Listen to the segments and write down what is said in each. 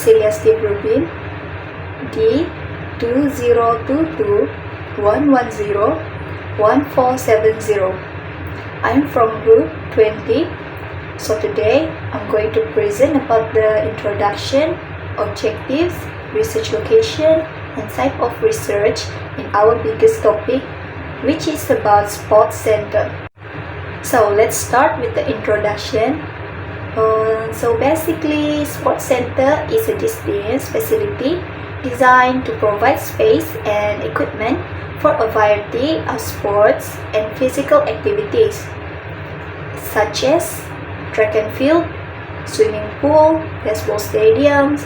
Cecilia Steve Rubin, D2022110140. I'm from group 20. So today I'm going to present about the introduction, objectives, research location, and type of research in our biggest topic, which is about sports center. So let's start with the introduction. So basically, sports center is a distinct facility designed to provide space and equipment for a variety of sports and physical activities, such as track and field, swimming pool, baseball stadiums,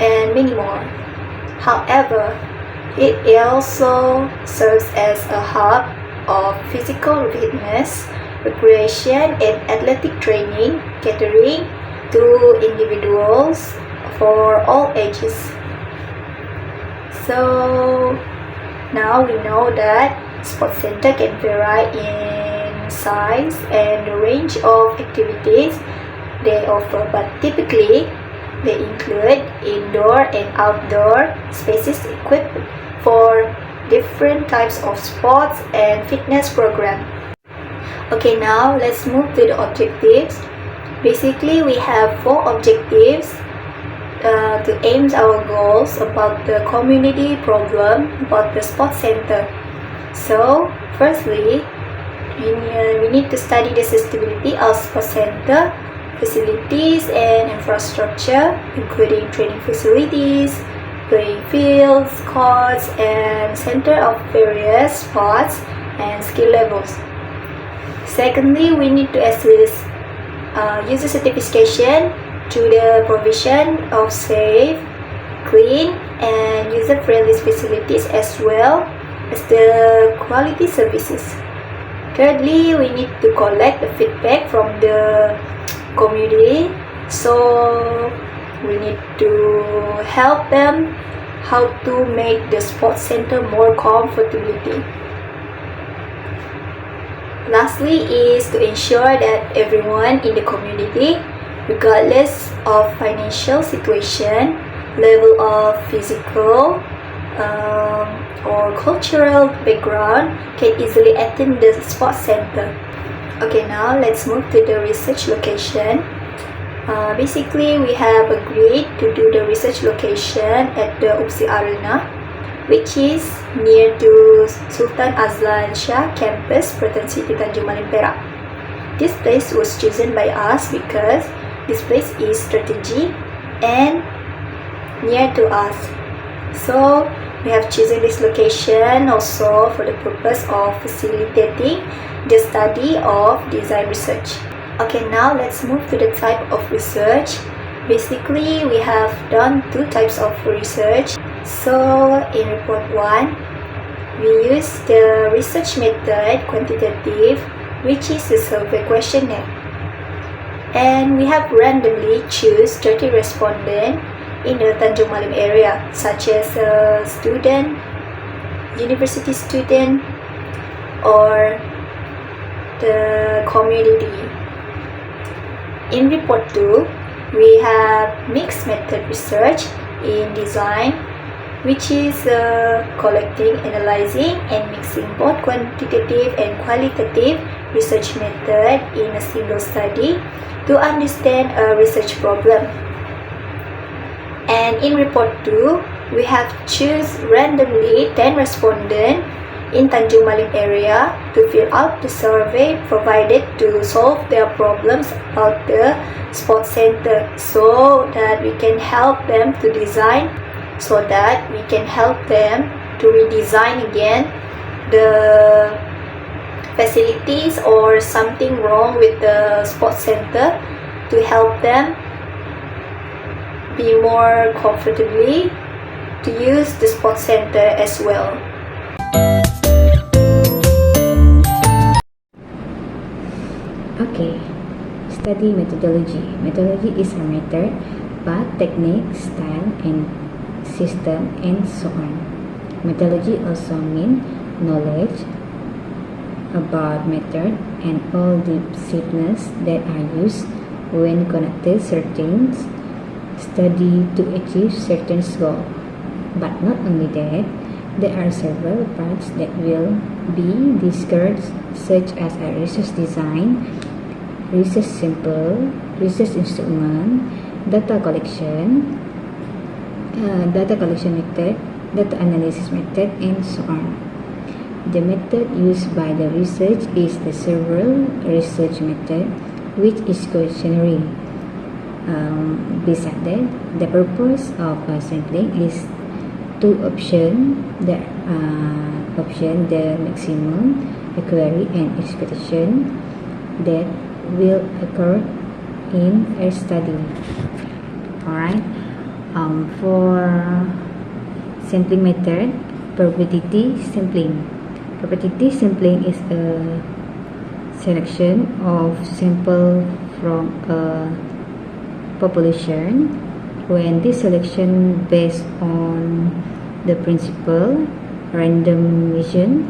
and many more. However, it also serves as a hub of physical fitness, recreation, and athletic training, catering to individuals for all ages. So now we know that sports center can vary in size and the range of activities they offer, but typically they include indoor and outdoor spaces equipped for different types of sports and fitness programs. Okay, now let's move to the objectives. Basically, we have 4 objectives to aim our goals about the community problem about the sports center. So, firstly, we need to study the sustainability of sports center, facilities and infrastructure, including training facilities, playing fields, courts, and center of various sports and skill levels. Secondly, we need to assess user certification through the provision of safe, clean, and user-friendly facilities as well as the quality services. Thirdly, we need to collect the feedback from the community, so we need to help them how to make the sports center more comfortability. Lastly is to ensure that everyone in the community, regardless of financial situation, level of physical or cultural background, can easily attend the sports center. Okay, now let's move to the research location. Basically, we have agreed to do the research location at the UPSI Arena, which is near to Sultan Azlan Shah campus, Proton City, Tanjung Malim, Perak. This place was chosen by us because this place is strategic and near to us. So we have chosen this location also for the purpose of facilitating the study of design research. Okay, now let's move to the type of research. Basically, we have done 2 types of research. So in report 1, we use the research method quantitative, which is a survey questionnaire. And we have randomly choose 30 respondents in the Tanjung Malim area, such as a student, university student, or the community. In report 2, we have mixed method research in design, which is collecting, analyzing, and mixing both quantitative and qualitative research method in a single study to understand a research problem. And in report 2, we have choose randomly 10 respondents in Tanjung Malim area to fill out the survey provided to solve their problems about the sports center, so that we can help them to design, so that we can help them to redesign again the facilities or something wrong with the sports center, to help them be more comfortably to use the sports center as well. Okay, study methodology. Methodology is a method, path, technique, style, and system, and so on. Methodology also means knowledge about method and all the disciplines that are used when conducting certain study to achieve certain goal. But not only that, there are several parts that will be discussed, such as a research design, research sample, research instrument, data collection, method, data analysis method, and so on. The method used by the research is the several research method, which is questionnaire. Besides that, the purpose of sampling is two options: the maximum, the query, and expectation that will occur in a study. Alright. For sampling method, probability sampling. Probability sampling is a selection of sample from a population when this selection based on the principle randomization,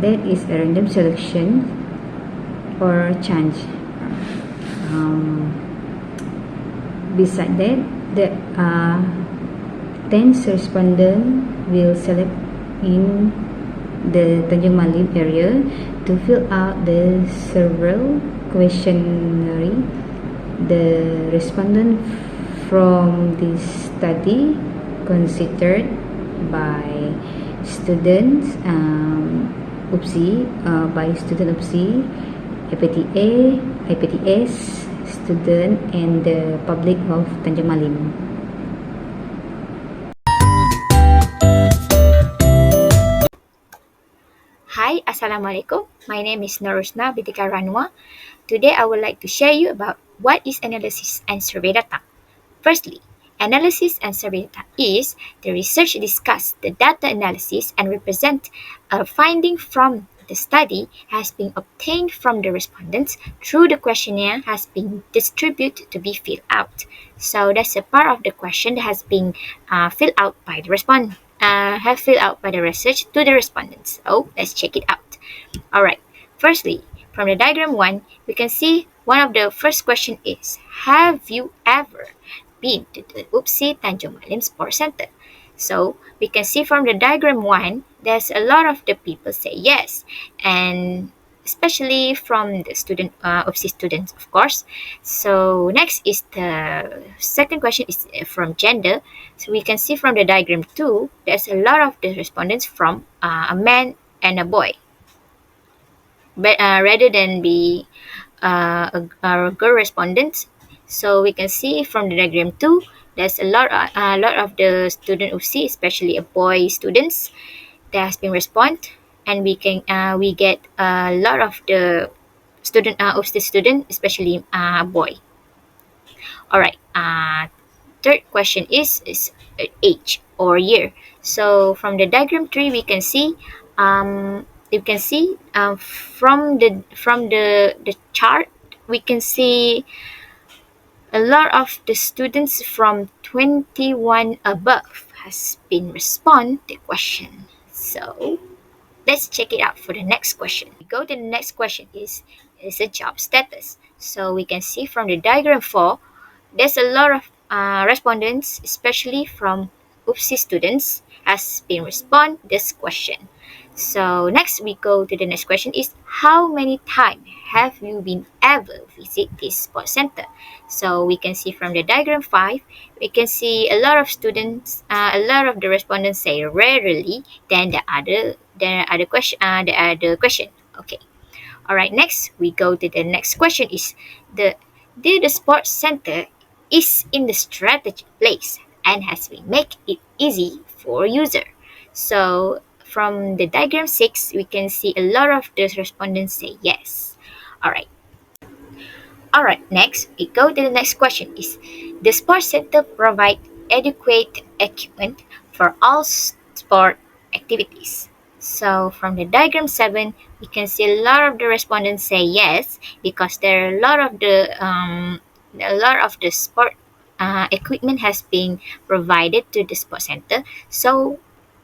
that is a random selection or chance. Besides that, the 10 respondents will select in the Tanjung Malim area to fill out the several questionnaire. The respondent from this study considered by students by student UPSI, IPTA, IPTS, student, and the public of Tanjung Malim. Hi, Assalamualaikum. My name is Norusna Bitika Ranwa. Today I would like to share you about what is analysis and survey data. Firstly, analysis and survey data is the research discuss the data analysis and represent a finding from the study has been obtained from the respondents through the questionnaire has been distributed to be filled out. So that's a part of the question that has been filled out by the research to the respondents. So let's check it out. All right. Firstly, from the diagram 1, we can see one of the first question is, have you ever been to the UPSI Tanjung Malim Sports Center? So we can see from the diagram 1, there's a lot of the people say yes, and especially from the UPSI students, of course. So next is the second question is from gender. So we can see from the diagram 2, there's a lot of the respondents from a man and a boy. But rather than be a girl respondents, so we can see from the diagram 2, there's a lot of the student UPSI, especially a boy students, that has been respond, and we get a lot of the student UPSI student, especially boy. All right. Third question is age or year. So from the diagram 3, we can see from the chart, we can see a lot of the students from 21 above has been respond the question. So let's check it out for the next question. We go to the next question is a job status. So we can see from the diagram 4, there's a lot of respondents, especially from UPSI students, has been respond this question. So next we go to the next question is, how many times have you been ever visit this sports center? So we can see from the diagram 5, we can see a lot of students, a lot of the respondents say rarely. Then the other question. Okay. All right. Next we go to the next question is the sports center is in the strategic place and has been make it easy for user. So from the diagram 6, we can see a lot of the respondents say yes. All right. All right. Next, we go to the next question is, the sports center provide adequate equipment for all sport activities. So from the diagram 7, we can see a lot of the respondents say yes, because there are a lot of the sport equipment has been provided to the sports center, so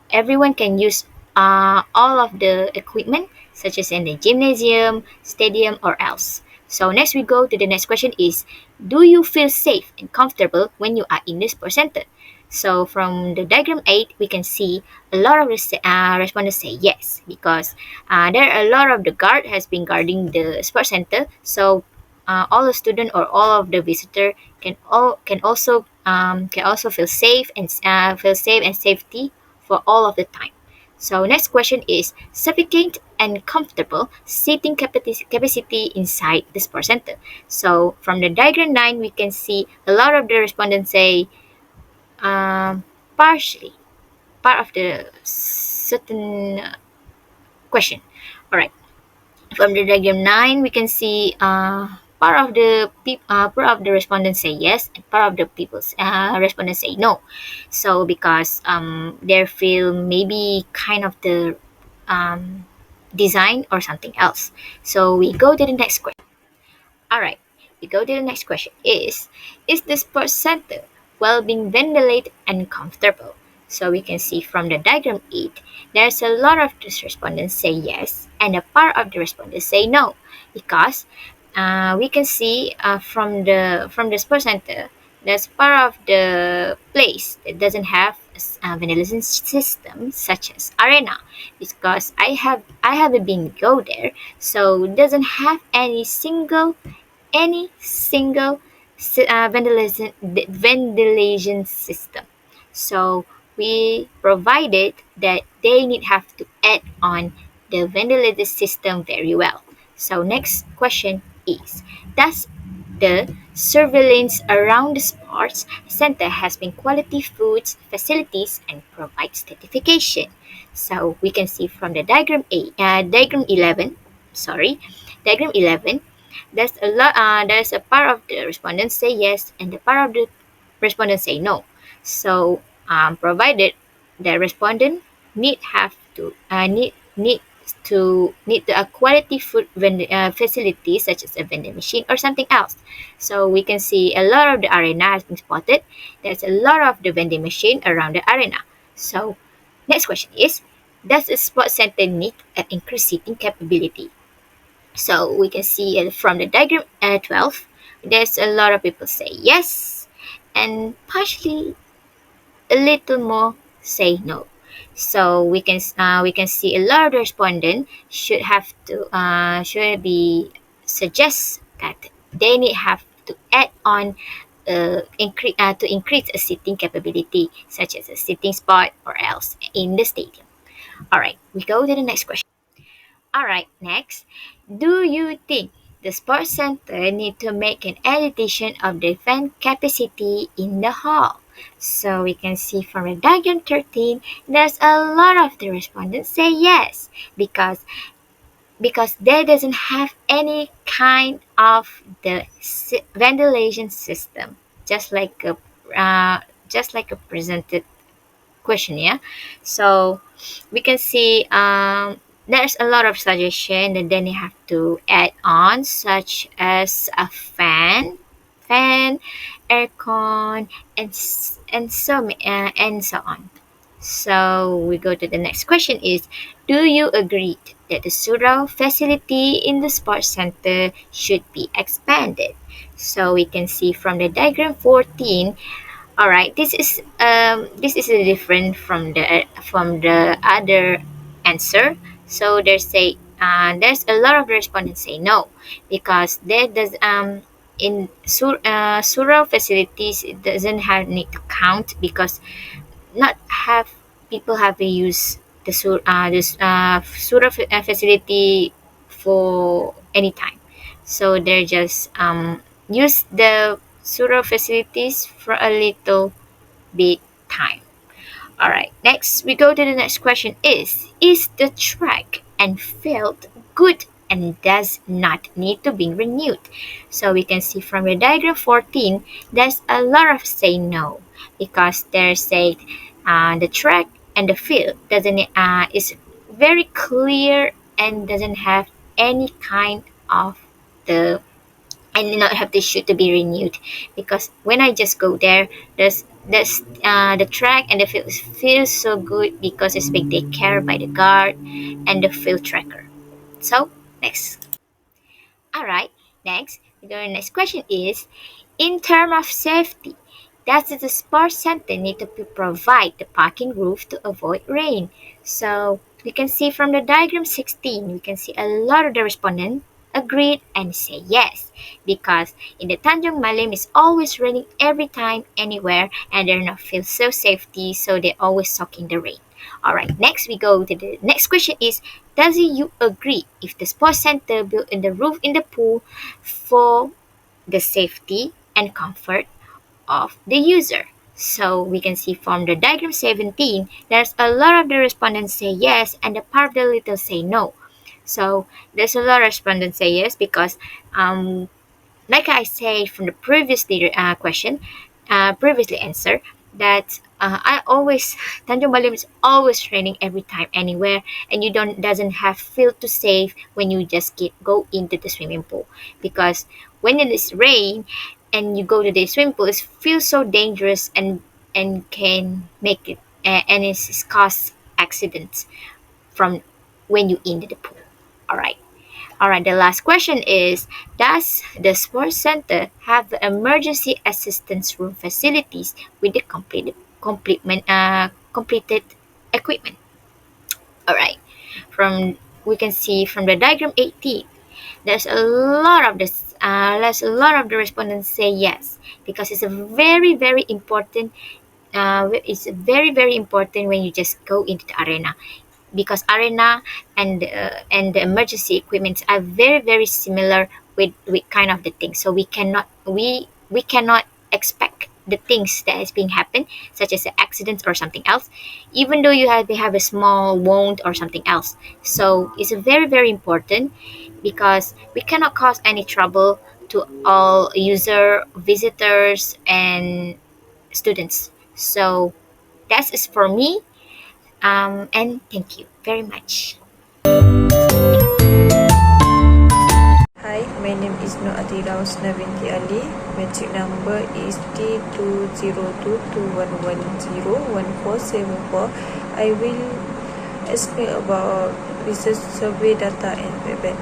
everyone can use all of the equipment, such as in the gymnasium, stadium, or else. So next we go to the next question is, do you feel safe and comfortable when you are in the sports center? So from the diagram 8, we can see a lot of respondents say yes, because there are a lot of the guard has been guarding the sports center. So all the student or all of the visitor can also feel safe and safety for all of the time. So next question is sufficient and comfortable seating capacity inside the sports center. So from the diagram 9, we can see a lot of the respondents say um, partially, part of the certain question. All right. From the diagram 9, we can see part of the respondents say yes, and part of the people's respondents say no. So because they feel maybe kind of the um, design or something else. So we go to the next question. All right, we go to the next question is the sports center well being ventilated and comfortable? So we can see from the diagram 8, there's a lot of these respondents say yes, and a part of the respondents say no, because we can see from the sports center, there's part of the place that doesn't have a ventilation system such as arena, because I haven't been go there, so it doesn't have any single ventilation system. So we provided that they need have to add on the ventilated system very well. So next question is, does the surveillance around the sports center has been quality foods, facilities, and provides certification? So we can see from the diagram 11, sorry, diagram 11, there's a part of the respondents say yes, and the part of the respondents say no. So provided the respondent need have to need a quality food facility such as a vending machine or something else. So we can see a lot of the arena has been spotted. There's a lot of the vending machine around the arena. So next question is, does a sports center need an increased seating capability? So we can see from the diagram 12, there's a lot of people say yes, and partially a little more say no. So we can see a lot of the respondent should be suggest that they need have to add on to increase a seating capability, such as a sitting spot or else in the stadium. All right, we go to the next question. All right, next. Do you think the sports center need to make an addition of the fan capacity in the hall? So we can see from the diagram 13, there's a lot of the respondents say yes, because they doesn't have any kind of the ventilation system, just like a presented question, yeah. So we can see there's a lot of suggestion that then you have to add on, such as a fan, aircon, and so on. So we go to the next question is, do you agree that the Surau facility in the sports center should be expanded? So we can see from the diagram 14. All right, this is different from the other answer. So there's a lot of respondents say no, because there does in Surau facilities, it doesn't have need to count, because not have people have used this facility for any time. So they're just use the Surau facilities for a little bit time. All right, next we go to the next question is the track and field good and does not need to be renewed? So we can see from the diagram 14, there's a lot of say no, because they say the track and the field doesn't is very clear and doesn't have any kind of the and do not have the shoe to be renewed, because when I just go there, there's the track and the field feels so good because it's being taken care by the guard and the field tracker. So next. All right, Next, the next question is, in terms of safety, does the sports center need to provide the parking roof to avoid rain? So we can see from the diagram 16, we can see a lot of the respondents agreed and say yes, because in the Tanjung Malim is always raining every time, anywhere, and they're not feel so safety, so they always soak in the rain. All right, next we go to the next question is, does you agree if the sports center built in the roof in the pool for the safety and comfort of the user? So we can see from the diagram 17, there's a lot of the respondents say yes and the part of the little say no. So there's a lot of respondents say yes because like I said from the previous question, previously answer, that I always Tanjung Balim is always raining every time, anywhere, and you don't doesn't have feel too safe when you just go into the swimming pool, because when it is rain and you go to the swimming pool, it feels so dangerous and can make it and it's cause accidents from when you into the pool. All right. All right, the last question is, does the sports center have the emergency assistance room facilities with the completed equipment? All right, from we can see from the diagram 18, there's a lot of the respondents say yes, because it's a very important. It's very important when you just go into the arena, because arena and the emergency equipments are very similar with kind of the thing, so we cannot expect the things that is being happen, such as accidents or something else, even though they have a small wound or something else. So it's very important, because we cannot cause any trouble to all user visitors and students. So that is for me, and thank you very much. Hi, my name is Nur Atira Husna binti Ali. Metric number is T2022110147. I will explain about research survey data and feedback.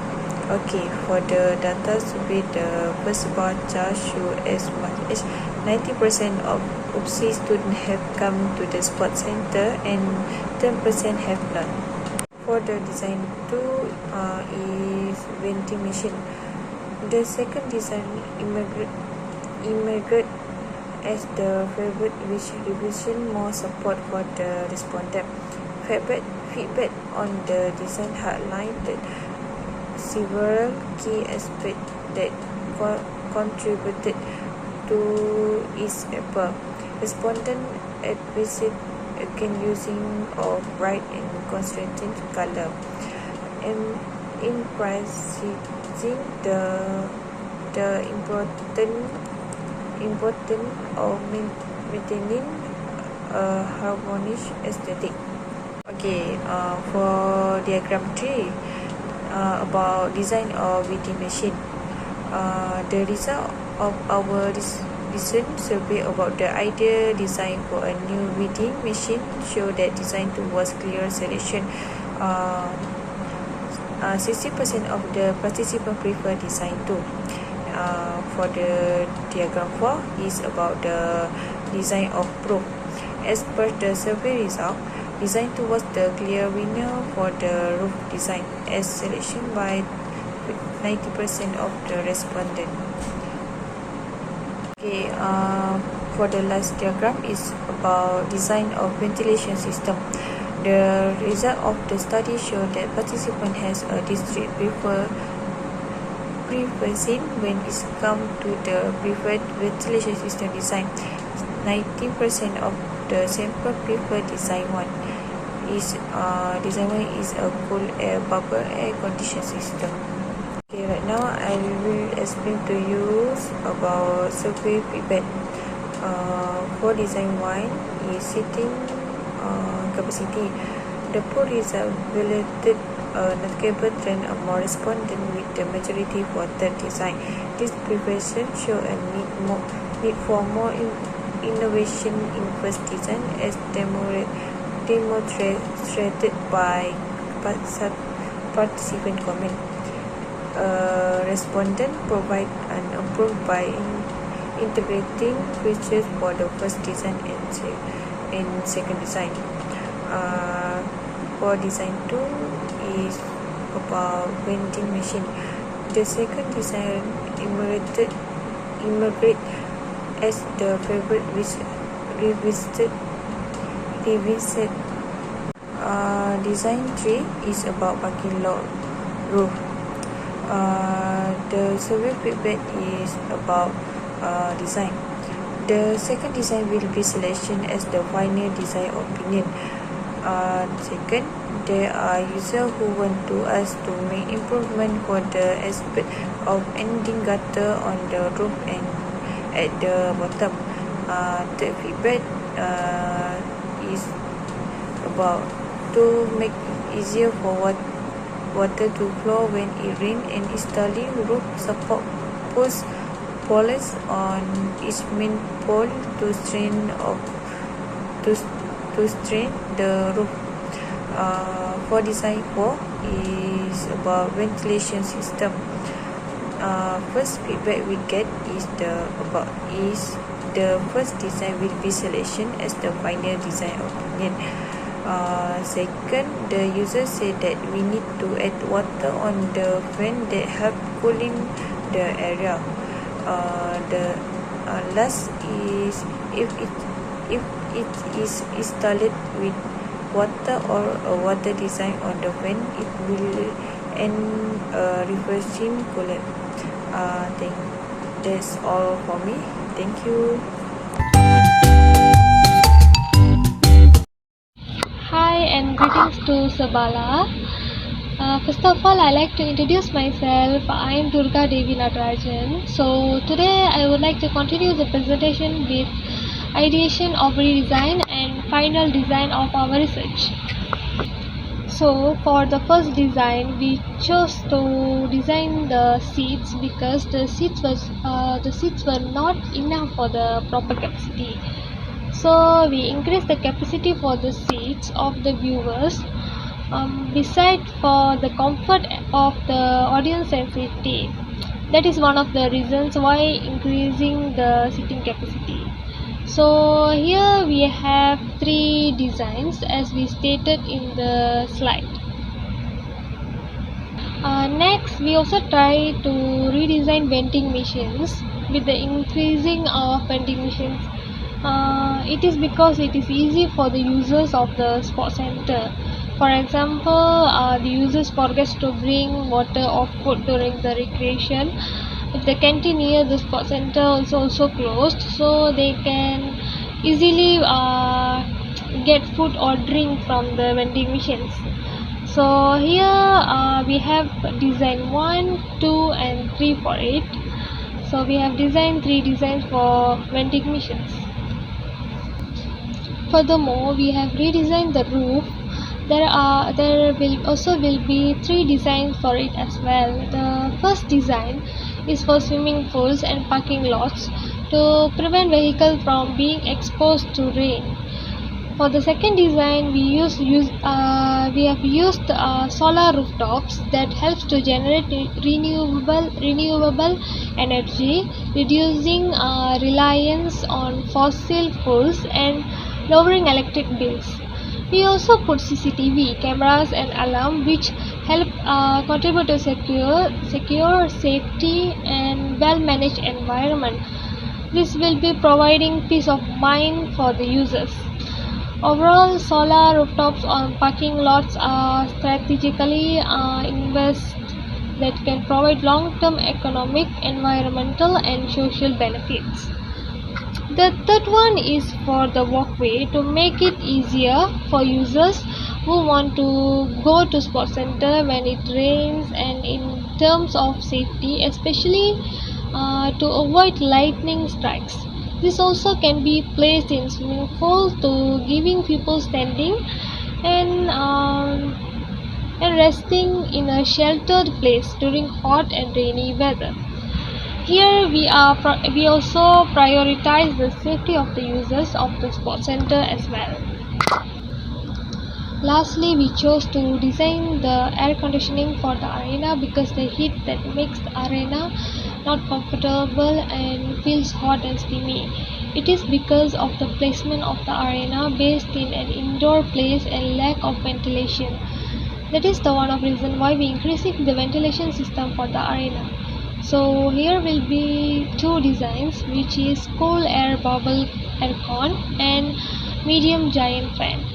Okay, for the data survey, the first bar chart show as much as 90% of UPSI students have come to the sports center and 10% have not. For the design 2 is vending machine. The second design emerged as the favorite, which represents more support for the respondent. Feedback on the design highlighted several key aspects that contributed to its appeal. Respondent advised against using of bright and contrasting color, and emphasizing the important of maintaining a harmonious aesthetic. Okay, for diagram 3, about design of vending machine. The result of our recent survey about the ideal design for a new vending machine show that design towards clear selection. 60% of the participants prefer design 2. For the diagram 4 is about the design of proof. As per the survey result, design 2 was the clear winner for the roof design, as selection by 90% of the respondents. Okay, for the last diagram is about design of ventilation system. The result of the study showed that participant has a distinct preference when it comes to the preferred ventilation system design. 90% of the sample prefer design 1. Design 1 is a cool air bubble air condition system. Okay, right now I will explain to you about survey feedback. For design 1 is seating capacity. The poll result validated a notable trend among respondents, with the majority for third design. This preparation show a need for more innovation in first design, as demonstrated by participant comment. respondents provide and improve by integrating features for the first design and second design. For design 2 is about vending machine. The second design emerged as the favorite revisited. Design 3 is about parking lot roof. The survey feedback is about design. The second design will be selection as the final design opinion. Second, there are users who want to us to make improvement for the aspect of ending gutter on the roof and at the bottom. The feedback is about to make it easier for water to flow when it rains and installing roof support post pallets on each main pole to strain the roof. For design 4 is about ventilation system. First feedback we get is the first design will be selection as the final design opinion. Second, the user said that we need to add water on the fan that help cooling the area. The last is if it is installed with water or a water design on the fan, it will end refreshing cooler. That's all for me. Thank you. Hi and greetings to Sabala. First of all, I like to introduce myself. I am Durga Devi Natarajan. So today I would like to continue the presentation with ideation of redesign and final design of our research. So for the first design, we chose to design the seats because the seats were not enough for the proper capacity. So we increased the capacity for the seats of the viewers. Besides for the comfort of the audience and safety. That is one of the reasons why increasing the seating capacity. So here we have 3 designs as we stated in the slide. Next, we also try to redesign vending machines. With the increasing of vending machines, it is because it is easy for the users of the sports center. For example, the users forget to bring water or food during the recreation. If the canteen near the sports center is also closed, so they can easily get food or drink from the vending machines. So here we have design 1, 2 and 3 for it. So we have designed 3 designs for vending machines. Furthermore, we have redesigned the roof. There will be 3 designs for it as well. The first design is for swimming pools and parking lots to prevent vehicles from being exposed to rain. For the second design, we have used solar rooftops that helps to generate renewable energy, reducing reliance on fossil fuels and lowering electric bills. We also put CCTV cameras and alarm which help contribute to secure safety and well-managed environment. This will be providing peace of mind for the users. Overall, solar rooftops on parking lots are strategically invest that can provide long-term economic, environmental and social benefits. The third one is for the walkway to make it easier for users who want to go to sports center when it rains, and in terms of safety, especially to avoid lightning strikes. This also can be placed in swimming pool to giving people standing and resting in a sheltered place during hot and rainy weather. Here we also prioritize the safety of the users of the sports center as well. Lastly, we chose to design the air conditioning for the arena because the heat that makes the arena not comfortable and feels hot and steamy. It is because of the placement of the arena based in an indoor place and lack of ventilation. That is the one of reason why we increasing the ventilation system for the arena. So here will be two designs, which is cool air bubble aircon and medium giant fan.